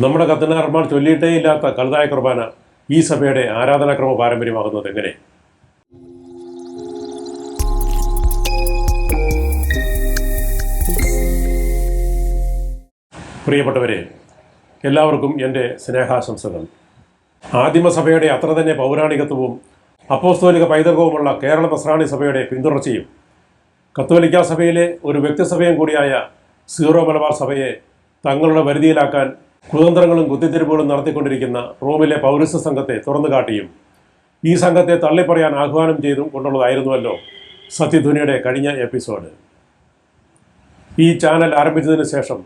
നമ്മുടെ കത്തനാർമാർ ചൊല്ലിയിട്ടേയില്ലാത്ത കൽതായ കുർബാന ഈ സഭയുടെ ആരാധനാക്രമ പാരമ്പര്യമാകുന്നത് എങ്ങനെ? പ്രിയപ്പെട്ടവരെ, എല്ലാവർക്കും എൻ്റെ സ്നേഹാശംസകൾ. ആദിമസഭയുടെ അത്ര തന്നെ പൗരാണികത്വവും അപ്പോസ്തോലിക പൈതൃകവുമുള്ള കേരള നസ്രാണി സഭയുടെ പിന്തുടർച്ചയും കത്തോലിക്ക സഭയിലെ ഒരു വ്യക്തിസഭയും കൂടിയായ സീറോ മലബാർ സഭയെ തങ്ങളുടെ വരുതിയിലാക്കാൻ കുതന്ത്രങ്ങളും കുത്തിത്തിരിപ്പുകളും നടത്തിക്കൊണ്ടിരിക്കുന്ന റോമിലെ പൗരസ്ത്യ സംഘത്തെ തുറന്നു കാട്ടിയും ഈ സംഘത്തെ തള്ളിപ്പറയാൻ ആഹ്വാനം ചെയ്തും കൊണ്ടുള്ളതായിരുന്നുവല്ലോ സത്യധ്വനിയുടെ കഴിഞ്ഞ എപ്പിസോഡ്. ഈ ചാനൽ ആരംഭിച്ചതിന് ശേഷം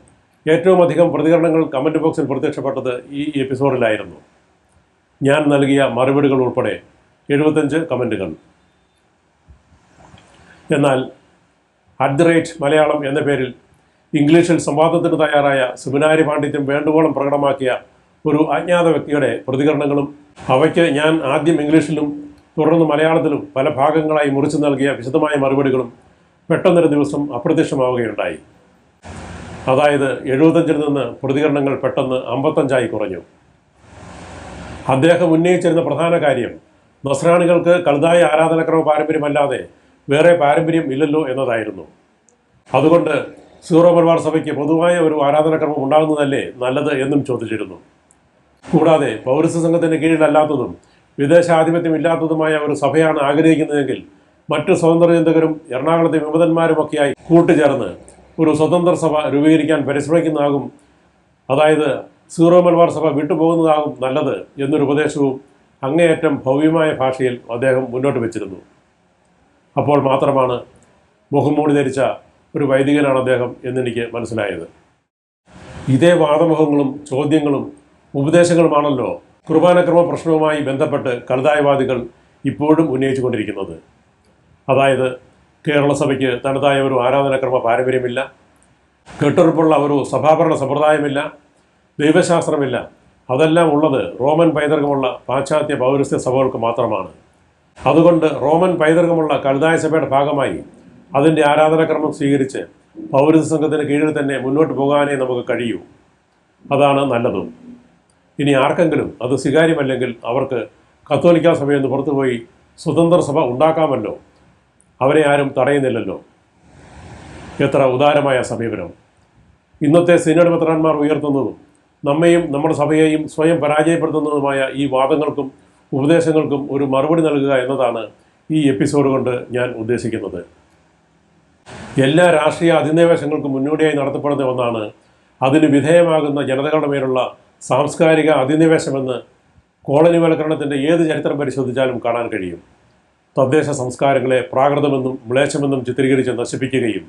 ഏറ്റവും അധികം പ്രതികരണങ്ങൾ കമൻറ്റ് ബോക്സിൽ പ്രത്യക്ഷപ്പെട്ടത് ഈ എപ്പിസോഡിലായിരുന്നു. ഞാൻ നൽകിയ മറുപടികൾ ഉൾപ്പെടെ 75 കമൻറ്റുകൾ. എന്നാൽ @മലയാളം എന്ന പേരിൽ ഇംഗ്ലീഷിൽ സംവാദത്തിന് തയ്യാറായ സെമിനാരി പാണ്ഡിത്യം വേണ്ടുവോളം പ്രകടമാക്കിയ ഒരു അജ്ഞാത വ്യക്തിയുടെ പ്രതികരണങ്ങളും അവയ്ക്ക് ഞാൻ ആദ്യം ഇംഗ്ലീഷിലും തുടർന്ന് മലയാളത്തിലും പല ഭാഗങ്ങളായി മുറിച്ചു നൽകിയ വിശദമായ മറുപടികളും പെട്ടെന്നൊരു ദിവസം അപ്രത്യക്ഷമാവുകയുണ്ടായി. അതായത് 75 നിന്ന് പ്രതികരണങ്ങൾ പെട്ടെന്ന് 55 കുറഞ്ഞു. അദ്ദേഹം ഉന്നയിച്ചിരുന്ന പ്രധാന കാര്യം നസ്രാണികൾക്ക് കൽതായ ആരാധനാക്രമ പാരമ്പര്യമല്ലാതെ വേറെ പാരമ്പര്യം ഇല്ലല്ലോ എന്നതായിരുന്നു. അതുകൊണ്ട് സീറോ മലബാർ സഭയ്ക്ക് പൊതുവായ ഒരു ആരാധനാക്രമം ഉണ്ടാകുന്നതല്ലേ നല്ലത് എന്നും ചോദിച്ചിരുന്നു. കൂടാതെ പൗരസ്ത്യ സംഘത്തിന് കീഴിലല്ലാത്തതും വിദേശാധിപത്യമില്ലാത്തതുമായ ഒരു സഭയാണ് ആഗ്രഹിക്കുന്നതെങ്കിൽ മറ്റു സ്വതന്ത്ര ചിന്തകരും എറണാകുളത്തെ വിമതന്മാരുമൊക്കെയായി കൂട്ടുചേർന്ന് ഒരു സ്വതന്ത്ര സഭ രൂപീകരിക്കാൻ പരിശ്രമിക്കുന്നതാകും, അതായത് സീറോ മലബാർ സഭ വിട്ടുപോകുന്നതാകും നല്ലത് എന്നൊരു ഉപദേശവും അങ്ങേയറ്റം ഭവ്യമായ ഭാഷയിൽ അദ്ദേഹം മുന്നോട്ട് വെച്ചിരുന്നു. അപ്പോൾ മാത്രമാണ് മുഖംമൂടി ധരിച്ച ഒരു വൈദികനാണ് അദ്ദേഹം എന്നെനിക്ക് മനസ്സിലായത്. ഇതേ വാദമുഖങ്ങളും ചോദ്യങ്ങളും ഉപദേശങ്ങളുമാണല്ലോ കുർബാനക്രമ പ്രശ്നവുമായി ബന്ധപ്പെട്ട് കൽതായവാദികൾ ഇപ്പോഴും ഉന്നയിച്ചു കൊണ്ടിരിക്കുന്നത്. അതായത് കേരള സഭയ്ക്ക് തനതായ ഒരു ആരാധനാക്രമ പാരമ്പര്യമില്ല, കെട്ടുറപ്പുള്ള ഒരു സഭാഭരണ സമ്പ്രദായമില്ല, ദൈവശാസ്ത്രമില്ല. അതെല്ലാം ഉള്ളത് റോമൻ പൈതൃകമുള്ള പാശ്ചാത്യ പൗരസ്ത്യ സഭകൾക്ക് മാത്രമാണ്. അതുകൊണ്ട് റോമൻ പൈതൃകമുള്ള കൽതായ സഭയുടെ ഭാഗമായി അതിൻ്റെ ആരാധനാക്രമം സ്വീകരിച്ച് പൗരസ്ത്യ സംഘത്തിന് കീഴിൽ തന്നെ മുന്നോട്ട് പോകാനേ നമുക്ക് കഴിയൂ. അതാണ് നല്ലതും. ഇനി ആർക്കെങ്കിലും അത് സ്വീകാര്യമല്ലെങ്കിൽ അവർക്ക് കത്തോലിക്ക സഭയിൽ നിന്ന് പുറത്തുപോയി സ്വതന്ത്ര സഭ ഉണ്ടാക്കാമല്ലോ. അവരെ ആരും തടയുന്നില്ലല്ലോ. എത്ര ഉദാരമായ സമീപനം! ഇന്നത്തെ സിനഡ് മെത്രാന്മാർ ഉയർത്തുന്നതും നമ്മെയും നമ്മുടെ സഭയെയും സ്വയം പരാജയപ്പെടുത്തുന്നതുമായ ഈ വാദങ്ങൾക്കും ഉപദേശങ്ങൾക്കും ഒരു മറുപടി നൽകുക എന്നതാണ് ഈ എപ്പിസോഡ് കൊണ്ട് ഞാൻ ഉദ്ദേശിക്കുന്നത്. എല്ലാ രാഷ്ട്രീയ അധിനിവേശങ്ങൾക്കും മുന്നോടിയായി നടത്തപ്പെടുന്ന ഒന്നാണ് അതിന് വിധേയമാകുന്ന ജനതകളുടെ മേലുള്ള സാംസ്കാരിക അധിനിവേശമെന്ന് കോളനിവൽക്കരണത്തിൻ്റെ ഏത് ചരിത്രം പരിശോധിച്ചാലും കാണാൻ കഴിയും. തദ്ദേശ സംസ്കാരങ്ങളെ പ്രാകൃതമെന്നും മ്ലേച്ഛമെന്നും ചിത്രീകരിച്ച് നശിപ്പിക്കുകയും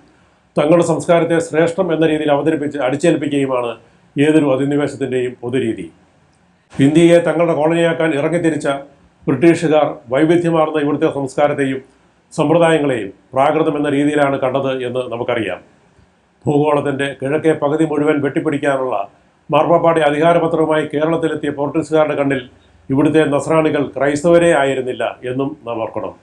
തങ്ങളുടെ സംസ്കാരത്തെ ശ്രേഷ്ഠം എന്ന രീതിയിൽ അവതരിപ്പിച്ച് അടിച്ചേൽപ്പിക്കുകയുമാണ് ഏതൊരു അധിനിവേശത്തിൻ്റെയും പൊതുരീതി. ഇന്ത്യയെ തങ്ങളുടെ കോളനിയാക്കാൻ ഇറങ്ങിത്തിരിച്ച ബ്രിട്ടീഷുകാർ വൈവിധ്യമാർന്ന ഇവിടുത്തെ സംസ്കാരത്തെയും സമ്പ്രദായങ്ങളെയും പ്രാകൃതം എന്ന രീതിയിലാണ് കണ്ടത് എന്ന് നമുക്കറിയാം. ഭൂഗോളത്തിൻ്റെ കിഴക്കേ പകുതി മുഴുവൻ വെട്ടിപ്പിടിക്കാനുള്ള മാർപ്പാപ്പാടെ അധികാരപത്രവുമായി കേരളത്തിലെത്തിയ പോർട്ടുഗീസുകാരുടെ കണ്ണിൽ ഇവിടുത്തെ നസ്രാണികൾ ക്രൈസ്തവരെ ആയിരുന്നില്ല എന്നും നാം ഓർക്കണം.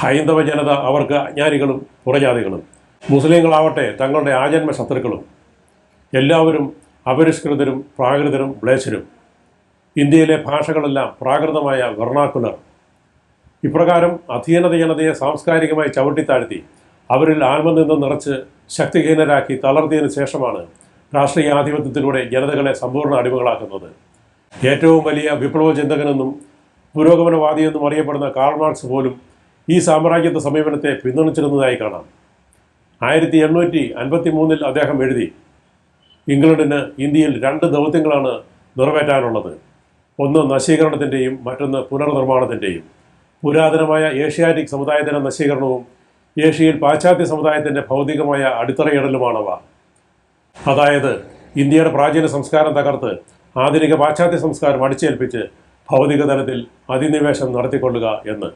ഹൈന്ദവ ജനത അവർക്ക് അജ്ഞാനികളും പുറജാതികളും, മുസ്ലിങ്ങളാവട്ടെ തങ്ങളുടെ ആജന്മ ശത്രുക്കളും. എല്ലാവരും അപരിഷ്കൃതരും പ്രാകൃതരും മ്ലേച്ഛരും. ഇന്ത്യയിലെ ഭാഷകളെല്ലാം പ്രാകൃതമായ വെർണാക്കുലർ. ഇപ്രകാരം അധീനത ജനതയെ സാംസ്കാരികമായി ചവിട്ടിത്താഴ്ത്തി അവരിൽ ആത്മനിന്ദ നിറച്ച് ശക്തിഹീനരാക്കി തളർത്തിയതിനു ശേഷമാണ് രാഷ്ട്രീയാധിപത്യത്തിലൂടെ ജനതകളെ സമ്പൂർണ്ണ അടിമകളാക്കുന്നത്. ഏറ്റവും വലിയ വിപ്ലവ ചിന്തകനെന്നും പുരോഗമനവാദിയെന്നും അറിയപ്പെടുന്ന കാൾ മാർക്സ് പോലും ഈ സാമ്രാജ്യത്വ സമീപനത്തെ പിന്തുണച്ചിരുന്നതായി കാണാം. 1853 അദ്ദേഹം എഴുതി, ഇംഗ്ലണ്ടിന് ഇന്ത്യയിൽ 2 ദൗത്യങ്ങളാണ് നിറവേറ്റാനുള്ളത്. ഒന്ന് നശീകരണത്തിൻ്റെയും മറ്റൊന്ന് പുനർനിർമ്മാണത്തിൻ്റെയും. പുരാതനമായ ഏഷ്യാറ്റിക് സമുദായത്തിൻ്റെ നശീകരണവും ഏഷ്യയിൽ പാശ്ചാത്യ സമുദായത്തിൻ്റെ ഭൗതികമായ അടിത്തറയിടലുമാണവ. അതായത് ഇന്ത്യയുടെ പ്രാചീന സംസ്കാരം തകർത്ത് ആധുനിക പാശ്ചാത്യ സംസ്കാരം അടിച്ചേൽപ്പിച്ച് ഭൗതിക തലത്തിൽ അധിനിവേശം നടത്തിക്കൊള്ളുക എന്ന്.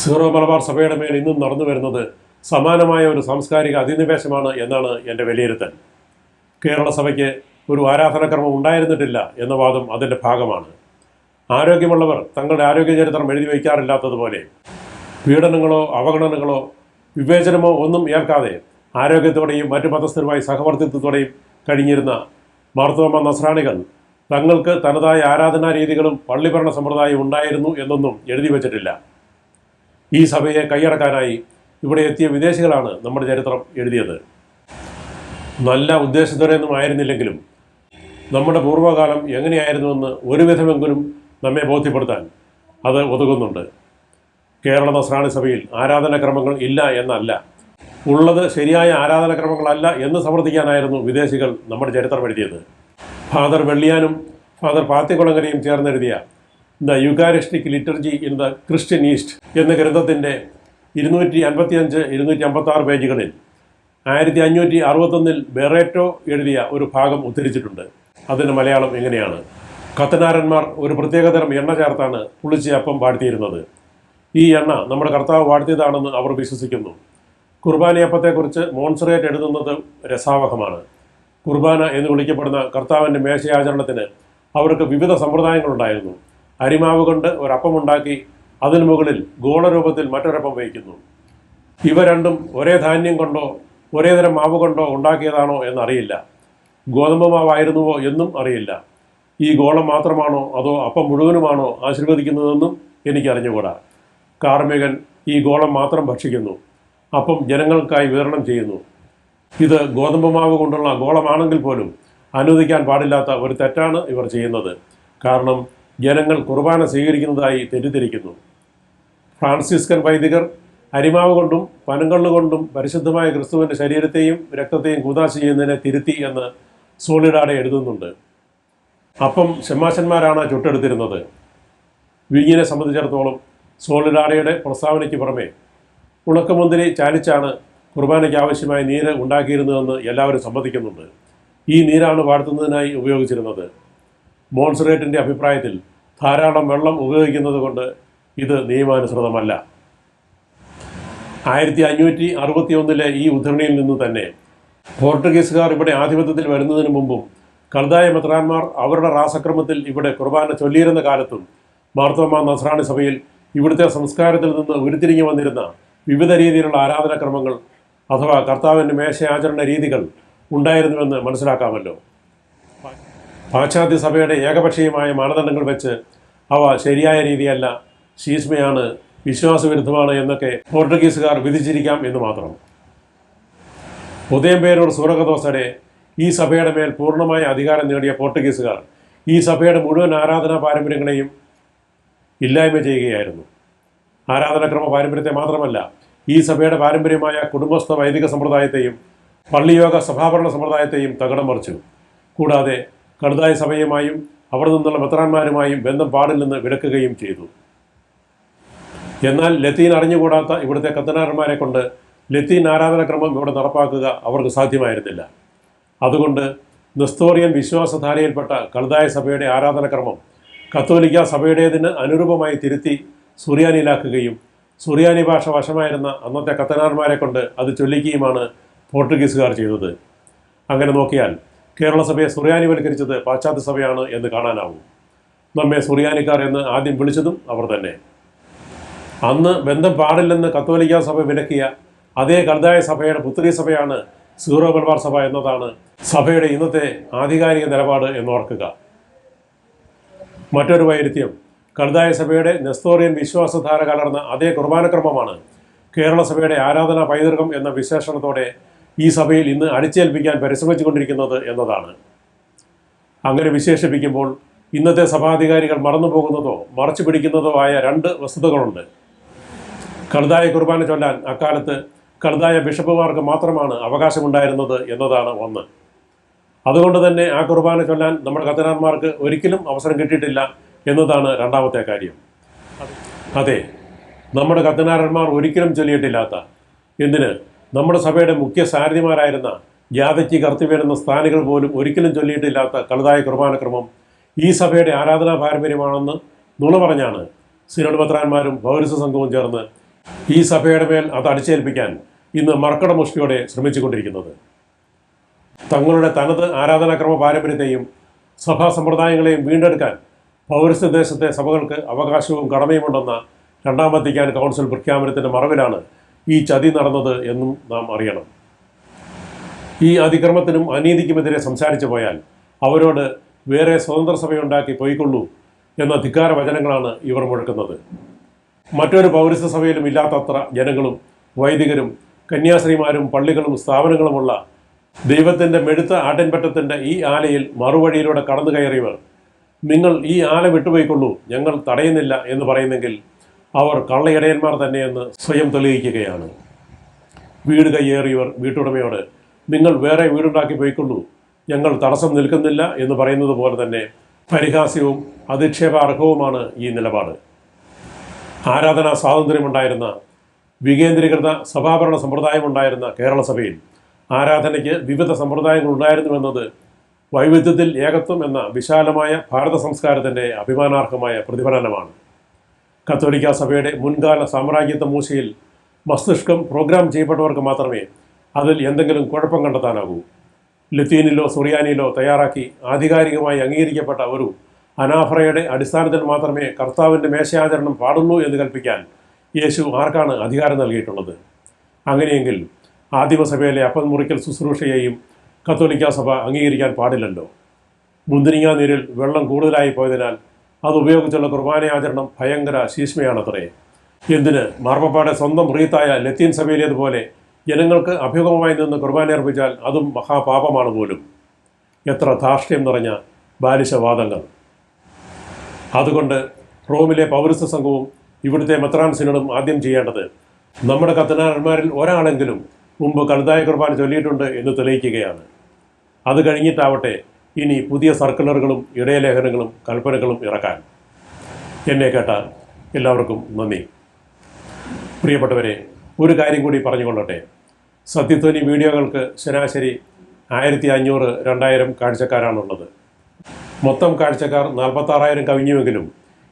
സീറോ മലബാർ സഭയുടെ മേൽ ഇന്നും നടന്നു വരുന്നത് സമാനമായ ഒരു സാംസ്കാരിക അധിനിവേശമാണ് എന്നാണ് എൻ്റെ വിലയിരുത്തൽ. കേരള സഭയ്ക്ക് ഒരു ആരാധനാക്രമം ഉണ്ടായിരുന്നിട്ടില്ല എന്ന വാദം അതിൻ്റെ ഭാഗമാണ്. ആരോഗ്യമുള്ളവർ തങ്ങളുടെ ആരോഗ്യ ചരിത്രം എഴുതി വയ്ക്കാറില്ലാത്തതുപോലെ പീഡനങ്ങളോ അവഗണനകളോ വിവേചനമോ ഒന്നും ഏൽക്കാതെ ആരോഗ്യത്തോടെയും മറ്റു മതസ്ഥരുമായി സഹവർത്തിത്വത്തോടെയും കഴിഞ്ഞിരുന്ന മാർത്തോമ നസ്രാണികൾ തങ്ങൾക്ക് തനതായ ആരാധനാ രീതികളും പള്ളിഭരണ സമ്പ്രദായം ഉണ്ടായിരുന്നു എന്നൊന്നും എഴുതി വച്ചിട്ടില്ല. ഈ സഭയെ കൈയടക്കാനായി ഇവിടെ എത്തിയ വിദേശികളാണ് നമ്മുടെ ചരിത്രം എഴുതിയത്. നല്ല ഉദ്ദേശത്തോടെയൊന്നും ആയിരുന്നില്ലെങ്കിലും നമ്മുടെ പൂർവ്വകാലം എങ്ങനെയായിരുന്നുവെന്ന് ഒരുവിധമെങ്കിലും നമ്മെ ബോധ്യപ്പെടുത്താൻ അത് ഉതകുന്നുണ്ട്. കേരള നസ്രാണി സഭയിൽ ആരാധനാക്രമങ്ങൾ ഇല്ല എന്നല്ല, ഉള്ളത് ശരിയായ ആരാധനാക്രമങ്ങളല്ല എന്ന് സമർത്ഥിക്കാനായിരുന്നു വിദേശികൾ നമ്മുടെ ചരിത്രം എഴുതിയത്. ഫാദർ വെള്ളിയാനും ഫാദർ പാത്തിക്കുളങ്ങരയും ചേർന്നെഴുതിയ the eucharistic liturgy in the Christian east എന്ന ഗ്രന്ഥത്തിൻ്റെ 255-256 പേജുകളിൽ 1561 ബെറേറ്റോ എഴുതിയ ഒരു ഭാഗം ഉദ്ധരിച്ചിട്ടുണ്ട്. അതിന് മലയാളം ഇങ്ങനെയാണ്: കത്തനാരന്മാർ ഒരു പ്രത്യേകതരം എണ്ണ ചേർത്താണ് പുളിച്ച അപ്പം വാഴ്ത്തിയിരുന്നത്. ഈ എണ്ണ നമ്മുടെ കർത്താവ് വാഴ്ത്തിയതാണെന്ന് അവർ വിശ്വസിക്കുന്നു. കുർബാനയപ്പത്തെക്കുറിച്ച് മോൺസറേറ്റ് എഴുതുന്നത് രസാവഹമാണ്. കുർബാന എന്ന് വിളിക്കപ്പെടുന്ന കർത്താവിൻ്റെ മേശയാചരണത്തിന് അവർക്ക് വിവിധ സമ്പ്രദായങ്ങളുണ്ടായിരുന്നു. അരിമാവ് കൊണ്ട് ഒരപ്പമുണ്ടാക്കി അതിനു മുകളിൽ ഗോളരൂപത്തിൽ മറ്റൊരപ്പം വയ്ക്കുന്നു. ഇവ രണ്ടും ഒരേ ധാന്യം കൊണ്ടോ ഒരേ തരം മാവ് കൊണ്ടോ ഉണ്ടാക്കിയതാണോ എന്നറിയില്ല. ഗോതമ്പ് മാവായിരുന്നുവോ എന്നും അറിയില്ല. ഈ ഗോളം മാത്രമാണോ അതോ അപ്പം മുഴുവനുമാണോ ആശീർവദിക്കുന്നതെന്നും എനിക്കറിഞ്ഞുകൂടാ. കാർമ്മികൻ ഈ ഗോളം മാത്രം ഭക്ഷിക്കുന്നു, അപ്പം ജനങ്ങൾക്കായി വിതരണം ചെയ്യുന്നു. ഇത് ഗോതമ്പ് മാവ് കൊണ്ടുള്ള ഗോളമാണെങ്കിൽ പോലും അനുവദിക്കാൻ പാടില്ലാത്ത ഒരു തെറ്റാണ് ഇവർ ചെയ്യുന്നത്. കാരണം ജനങ്ങൾ കുർബാന സ്വീകരിക്കുന്നതായി തെറ്റിദ്ധരിക്കുന്നു. ഫ്രാൻസിസ്കൻ വൈദികർ അരിമാവ് കൊണ്ടും പനങ്കള്ളുകൊണ്ടും പരിശുദ്ധമായ ക്രിസ്തുവിൻ്റെ ശരീരത്തെയും രക്തത്തെയും കൂദാശ ചെയ്യുന്നതിനെ തിരുത്തി എന്ന് സോളിഡാഡെ എഴുതുന്നുണ്ട്. അപ്പം ശമാശന്മാരാണ് ചുട്ടെടുത്തിരുന്നത്. വീഞ്ഞിനെ സംബന്ധിച്ചിടത്തോളം സോളിഡാഡയുടെ പ്രസ്താവനയ്ക്ക് പുറമെ ഉണക്കമുന്തിരി ചാലിച്ചാണ് കുർബാനയ്ക്ക് ആവശ്യമായ നീര് ഉണ്ടാക്കിയിരുന്നതെന്ന് എല്ലാവരും സമ്മതിക്കുന്നുണ്ട്. ഈ നീരാണ് വാഴ്ത്തുന്നതിനായി ഉപയോഗിച്ചിരുന്നത്. മോൺസറേറ്റിൻ്റെ അഭിപ്രായത്തിൽ ധാരാളം വെള്ളം ഉപയോഗിക്കുന്നത് കൊണ്ട് ഇത് നിയമാനുസൃതമല്ല. 1561 ഈ ഉദ്ധരണിയിൽ നിന്ന് തന്നെ പോർട്ടുഗീസുകാർ ഇവിടെ ആധിപത്യത്തിൽ വരുന്നതിന് മുമ്പും കൽദായ മെത്രാന്മാർ അവരുടെ റാസക്രമത്തിൽ ഇവിടെ കുർബാന ചൊല്ലിയിരുന്ന കാലത്തും മാർത്തോമ നസ്രാണി സഭയിൽ ഇവിടുത്തെ സംസ്കാരത്തിൽ നിന്ന് ഉരുത്തിരിഞ്ഞു വന്നിരുന്ന വിവിധ രീതിയിലുള്ള ആരാധനാക്രമങ്ങൾ അഥവാ കർത്താവിൻ്റെ മേശയാചരണ രീതികൾ ഉണ്ടായിരുന്നുവെന്ന് മനസ്സിലാക്കാമല്ലോ. പാശ്ചാത്യ സഭയുടെ ഏകപക്ഷീയമായ മാനദണ്ഡങ്ങൾ വെച്ച് അവ ശരിയായ രീതിയല്ല, ശീസ്മയാണ്, വിശ്വാസവിരുദ്ധമാണ് എന്നൊക്കെ പോർട്ടുഗീസുകാർ വിധിച്ചിരിക്കാം എന്ന് മാത്രം. ഉദയംപേരൂർ സൂറകദോസരെ ഈ സഭയുടെ മേൽ പൂർണ്ണമായ അധികാരം നേടിയ പോർട്ടുഗീസുകാർ ഈ സഭയുടെ മുഴുവൻ ആരാധനാ പാരമ്പര്യങ്ങളെയും ഇല്ലായ്മ ചെയ്യുകയായിരുന്നു. ആരാധനാക്രമ പാരമ്പര്യത്തെ മാത്രമല്ല, ഈ സഭയുടെ പാരമ്പര്യമായ കുടുംബസ്ഥ വൈദിക സമ്പ്രദായത്തെയും പള്ളിയോഗ സഭാഭരണ സമ്പ്രദായത്തെയും തകിടം മറിച്ചു. കൂടാതെ കൽദായ സഭയുമായും അവിടെ നിന്നുള്ള മെത്രാന്മാരുമായും ബന്ധം പാടില്ലെന്ന് വിലക്കുകയും ചെയ്തു. എന്നാൽ ലത്തീൻ അറിഞ്ഞുകൂടാത്ത ഇവിടുത്തെ കത്തനാരന്മാരെ കൊണ്ട് ലത്തീൻ ആരാധനാക്രമം ഇവിടെ നടപ്പാക്കുക അവർക്ക് സാധ്യമായിരുന്നില്ല. അതുകൊണ്ട് നെസ്തോറിയൻ വിശ്വാസധാരയിൽപ്പെട്ട കൽദായ സഭയുടെ ആരാധനാക്രമം കത്തോലിക്ക സഭയുടേതിന് അനുരൂപമായി തിരുത്തി സുറിയാനിയിലാക്കുകയും സുറിയാനി ഭാഷ വശമായിരുന്ന അന്നത്തെ കത്തനാർമാരെ കൊണ്ട് അത് ചൊല്ലിക്കുകയുമാണ് പോർട്ടുഗീസുകാർ ചെയ്തത്. അങ്ങനെ നോക്കിയാൽ കേരള സഭയെ സുറിയാനിവൽക്കരിച്ചത് പാശ്ചാത്യ സഭയാണ് എന്ന് കാണാനാവും. നമ്മെ സുറിയാനിക്കാർ എന്ന് ആദ്യം വിളിച്ചതും അവർ തന്നെ. അന്ന് ബന്ധം പാടില്ലെന്ന് കത്തോലിക്ക സഭ വിലക്കിയ അതേ കൽദായ സഭയുടെ പുത്രി സഭയാണ് സീറോ മലബാർ സഭ എന്നതാണ് സഭയുടെ ഇന്നത്തെ ആധികാരിക നിലപാട് എന്നോർക്കുക. മറ്റൊരു വൈരുദ്ധ്യം, കൽദായ സഭയുടെ നെസ്തോറിയൻ വിശ്വാസധാര കലർന്ന അതേ കുർബാനക്രമമാണ് കേരള സഭയുടെ ആരാധനാ പൈതൃകം എന്ന വിശേഷണത്തോടെ ഈ സഭയിൽ ഇന്ന് അടിച്ചേൽപ്പിക്കാൻ പരിശ്രമിച്ചുകൊണ്ടിരിക്കുന്നത് എന്നതാണ്. അങ്ങനെ വിശേഷിപ്പിക്കുമ്പോൾ ഇന്നത്തെ സഭാധികാരികൾ മറന്നുപോകുന്നതോ മറച്ചു പിടിക്കുന്നതോ ആയ രണ്ട് വസ്തുതകളുണ്ട്. കൽദായ കുർബാന ചൊല്ലാൻ അക്കാലത്ത് കൽദായ ബിഷപ്പുമാർക്ക് മാത്രമാണ് അവകാശമുണ്ടായിരുന്നത് എന്നതാണ് ഒന്ന്. അതുകൊണ്ട് തന്നെ ആ കുർബാന ചൊല്ലാൻ നമ്മുടെ കത്തനാന്മാർക്ക് ഒരിക്കലും അവസരം കിട്ടിയിട്ടില്ല എന്നതാണ് രണ്ടാമത്തെ കാര്യം. അതെ, നമ്മുടെ കത്തനാരന്മാർ ഒരിക്കലും ചൊല്ലിയിട്ടില്ലാത്ത, എന്തിന് നമ്മുടെ സഭയുടെ മുഖ്യ സാരഥിമാരായിരുന്ന യാദയ്ക്ക് കർത്തവ്യൻ എന്ന സ്ഥാനികൾ പോലും ഒരിക്കലും ചൊല്ലിയിട്ടില്ലാത്ത കൽദായ കുർബാനക്രമം ഈ സഭയുടെ ആരാധനാ പാരമ്പര്യമാണെന്ന് നുണ പറഞ്ഞാണ് സിനഡ് മെത്രാന്മാരും പൗരസ്ത്യ സംഘവും ചേർന്ന് ഈ സഭയുടെ മേൽ അത് അടിച്ചേൽപ്പിക്കാൻ ഇന്ന് മർക്കടമുഷ്ടിയോടെ ശ്രമിച്ചുകൊണ്ടിരിക്കുന്നത്. തങ്ങളുടെ തനത് ആരാധനാക്രമ പാരമ്പര്യത്തെയും സഭാ സമ്പ്രദായങ്ങളെയും വീണ്ടെടുക്കാൻ പൗരസ്ത്യ ദേശത്തെ സഭകൾക്ക് അവകാശവും കടമയുമുണ്ടെന്ന രണ്ടാം വത്തിക്കാൻ കൗൺസിൽ പ്രഖ്യാപനത്തിൻ്റെ മറവിലാണ് ഈ ചതി നടന്നത് എന്നും നാം അറിയണം. ഈ അതിക്രമത്തിനും അനീതിക്കുമെതിരെ സംസാരിച്ചു പോയാൽ അവരോട് വേറെ സ്വതന്ത്ര സഭയുണ്ടാക്കി പോയിക്കൊള്ളൂ എന്ന ധിക്കാര വചനങ്ങളാണ് ഇവർ മുഴക്കുന്നത്. മറ്റൊരു പൗരസ്ത്യ സഭയിലും ഇല്ലാത്തത്ര ജനങ്ങളും വൈദികരും കന്യാസ്ത്രീമാരും പള്ളികളും സ്ഥാപനങ്ങളുമുള്ള ദൈവത്തിൻ്റെ മെഴുത്ത ആട്ടിൻപറ്റത്തിൻ്റെ ഈ ആലയിൽ മറുവഴിയിലൂടെ കടന്നു കയറിയവർ നിങ്ങൾ ഈ ആല വിട്ടുപോയിക്കൊള്ളൂ, ഞങ്ങൾ തടയുന്നില്ല എന്ന് പറയുന്നെങ്കിൽ അവർ കള്ളയിടയന്മാർ തന്നെയെന്ന് സ്വയം തെളിയിക്കുകയാണ്. വീട് കയ്യേറിയവർ വീട്ടുടമയോട് നിങ്ങൾ വേറെ വീടുണ്ടാക്കി പോയിക്കൊള്ളൂ, ഞങ്ങൾ തടസ്സം നിൽക്കുന്നില്ല എന്ന് പറയുന്നത് പോലെ തന്നെ പരിഹാസ്യവും അധിക്ഷേപാർഹവുമാണ് ഈ നിലപാട്. ആരാധനാ സ്വാതന്ത്ര്യമുണ്ടായിരുന്ന വികേന്ദ്രീകൃത സഭാഭരണ സമ്പ്രദായമുണ്ടായിരുന്ന കേരള സഭയിൽ ആരാധനയ്ക്ക് വിവിധ സമ്പ്രദായങ്ങൾ ഉണ്ടായിരുന്നുവെന്നത് വൈവിധ്യത്തിൽ ഏകത്വം എന്ന വിശാലമായ ഭാരത സംസ്കാരത്തിൻ്റെ അഭിമാനാർഹമായ പ്രതിഫലനമാണ്. കത്തോലിക്ക സഭയുടെ മുൻകാല സാമ്രാജ്യത്വ മൂശയിൽ മസ്തിഷ്കം പ്രോഗ്രാം ചെയ്യപ്പെട്ടവർക്ക് മാത്രമേ അതിൽ എന്തെങ്കിലും കുഴപ്പം കണ്ടെത്താനാകൂ. ലത്തീനിലോ സുറിയാനിയിലോ തയ്യാറാക്കി ആധികാരികമായി അംഗീകരിക്കപ്പെട്ട ഒരു അനാഫറയുടെ അടിസ്ഥാനത്തിൽ മാത്രമേ കർത്താവിൻ്റെ മേശയാചരണം പാടുള്ളൂ എന്ന് കൽപ്പിക്കാൻ യേശു ആർക്കാണ് അധികാരം നൽകിയിട്ടുള്ളത്? അങ്ങനെയെങ്കിൽ ആദിമസഭയിലെ അപ്പം മുറിക്കൽ ശുശ്രൂഷയെയും കത്തോലിക്ക സഭ അംഗീകരിക്കാൻ പാടില്ലല്ലോ. മുന്തിരിങ്ങാ നീരിൽ വെള്ളം കൂടുതലായി പോയതിനാൽ അതുപയോഗിച്ചുള്ള കുർബാനയാചരണം ഭയങ്കര ശീഷ്മയാണത്രേ. എന്തിന് മാർപ്പാപ്പയുടെ സ്വന്തം റീത്തായ ലത്തീൻ സഭയിലേതുപോലെ ജനങ്ങൾക്ക് അഭ്യുഗമമായി നിന്ന് കുർബാന അർപ്പിച്ചാൽ അതും മഹാപാപമാണ് പോലും. എത്ര ധാർഷ്ട്യം നിറഞ്ഞ ബാലിശവാദങ്ങൾ! അതുകൊണ്ട് റോമിലെ പൗരസ്ത്യ സംഘവും ഇവിടുത്തെ മെത്രാൻ സിനഡും ആദ്യം ചെയ്യേണ്ടത് നമ്മുടെ കത്തനാരന്മാരിൽ ഒരാളെങ്കിലും മുമ്പ് കൽദായ കുർബാന ചൊല്ലിയിട്ടുണ്ട് എന്ന് തെളിയിക്കുകയാണ്. അത് കഴിഞ്ഞിട്ടാവട്ടെ ഇനി പുതിയ സർക്കുലറുകളും ഇടയലേഖനങ്ങളും കൽപ്പനകളും ഇറക്കാൻ. എന്നെ കേട്ട എല്ലാവർക്കും നന്ദി. പ്രിയപ്പെട്ടവരെ, ഒരു കാര്യം കൂടി പറഞ്ഞുകൊള്ളട്ടെ. സത്യധ്വനി വീഡിയോകൾക്ക് ശരാശരി 1500-2000 കാഴ്ചക്കാരാണുള്ളത്. മൊത്തം കാഴ്ചക്കാർ 46,000 കവിഞ്ഞുവെങ്കിലും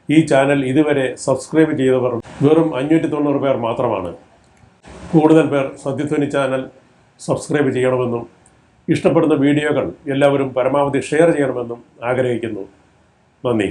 ഈ ചാനൽ ഇതുവരെ സബ്സ്ക്രൈബ് ചെയ്തവർ വെറും 590 പേർ മാത്രമാണ്. കൂടുതൽ പേർ സത്യധ്വനി ചാനൽ സബ്സ്ക്രൈബ് ചെയ്യണമെന്നും ഇഷ്ടപ്പെടുന്ന വീഡിയോകൾ എല്ലാവരും പരമാവധി ഷെയർ ചെയ്യണമെന്നും ആഗ്രഹിക്കുന്നു. നന്ദി.